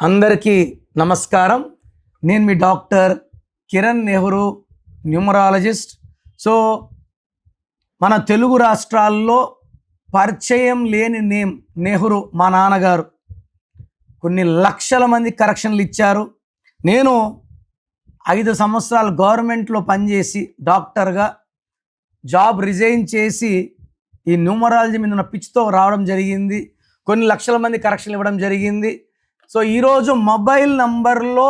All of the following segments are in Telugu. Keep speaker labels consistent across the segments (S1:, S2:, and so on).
S1: అందరికీ నమస్కారం. నేను మీ doctor Kiran Nehru, numerologist. So మన తెలుగు రాష్ట్రాల్లో పరిచయం లేని నేమ్ నెహ్రూ. మా నాన్నగారు కొన్ని లక్షల మంది కరెక్షన్లు ఇచ్చారు. నేను 5 సంవత్సరాలు గవర్నమెంట్లో పనిచేసి డాక్టర్గా జాబ్ రిజైన్ చేసి ఈ న్యూమరాలజీ మీద ఉన్న పిచ్చితో రావడం జరిగింది. కొన్ని లక్షల మంది కరెక్షన్లు ఇవ్వడం జరిగింది. సో ఈరోజు మొబైల్ నంబర్లో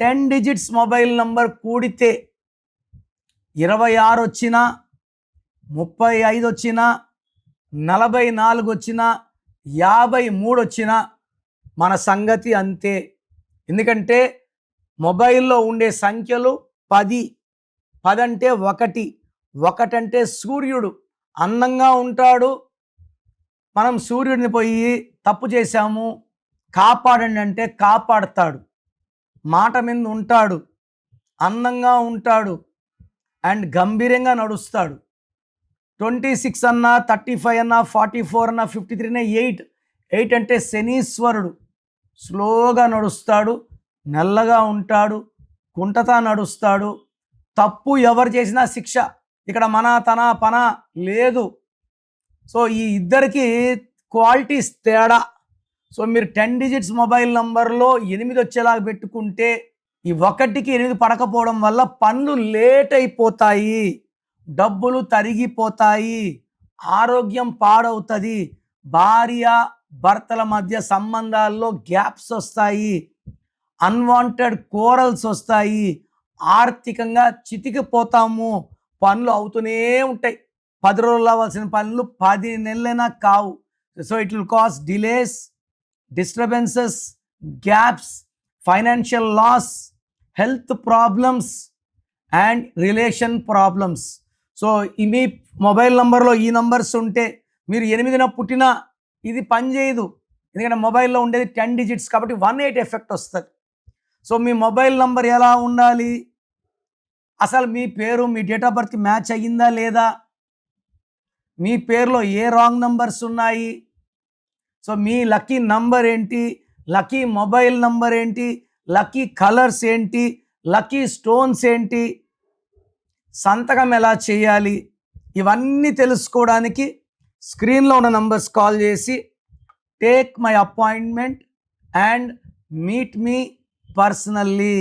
S1: 10 డిజిట్స్ మొబైల్ నంబర్ కూడితే 26 వచ్చినా, 35 వచ్చినా, 44 వచ్చినా, 53 వచ్చినా మన సంగతి అంతే. ఎందుకంటే మొబైల్లో ఉండే సంఖ్యలు 10. 10 అంటే 1. 1 అంటే సూర్యుడు అందంగా ఉంటాడు. మనం సూర్యుడిని పోయి తప్పు చేశాము కాపాడండి అంటే కాపాడతాడు. మాట మీద ఉంటాడు, అందంగా ఉంటాడు అండ్ గంభీరంగా నడుస్తాడు. 26 అన్నా, 35 అన్నా, 44 అన్నా, 53 అన్నా 8 అంటే శనీశ్వరుడు. స్లోగా నడుస్తాడు, నల్లగా ఉంటాడు, కుంటతా నడుస్తాడు. తప్పు ఎవరు చేసినా శిక్ష. ఇక్కడ మన తన పన లేదు. సో ఈ ఇద్దరికి క్వాలిటీస్ తేడా. సో మీరు 10 డిజిట్స్ మొబైల్ నంబర్లో 8 వచ్చేలాగా పెట్టుకుంటే ఈ 1కి 8 పడకపోవడం వల్ల పనులు లేట్ అయిపోతాయి, డబ్బులు తరిగిపోతాయి, ఆరోగ్యం పాడవుతుంది, భార్య భర్తల మధ్య సంబంధాల్లో గ్యాప్స్ వస్తాయి, అన్వాంటెడ్ కోరల్స్ వస్తాయి, ఆర్థికంగా చితికిపోతాము. పనులు అవుతూనే ఉంటాయి. 10 రోజులు అవ్వాల్సిన పనులు 10 నెలలైనా కావు. So it will cause delays, disturbances, gaps, financial loss, health problems and relation problems. So మీ మొబైల్ నంబర్లో ఈ నంబర్స్ ఉంటే మీరు 8న పుట్టినా ఇది పనిచేయదు. ఎందుకంటే మొబైల్లో ఉండేది 10 డిజిట్స్ కాబట్టి 18 ఎఫెక్ట్ వస్తుంది. సో మీ మొబైల్ నంబర్ ఎలా ఉండాలి? అసలు మీ పేరు మీ డేట్ ఆఫ్ బర్త్ మ్యాచ్ అయ్యిందా లేదా? మీ పేరులో ఏ రాంగ్ నంబర్స్ ఉన్నాయి? సో మీ లక్కీ నంబర్ ఏంటి? లక్కీ మొబైల్ నంబర్ ఏంటి? లక్కీ కలర్స్ ఏంటి? లక్కీ స్టోన్స్ ఏంటి? సంతకం ఎలా చేయాలి? ఇవన్నీ తెలుసుకోవడానికి స్క్రీన్లో ఉన్న నంబర్స్ కాల్ చేసి take my appointment and meet me personally.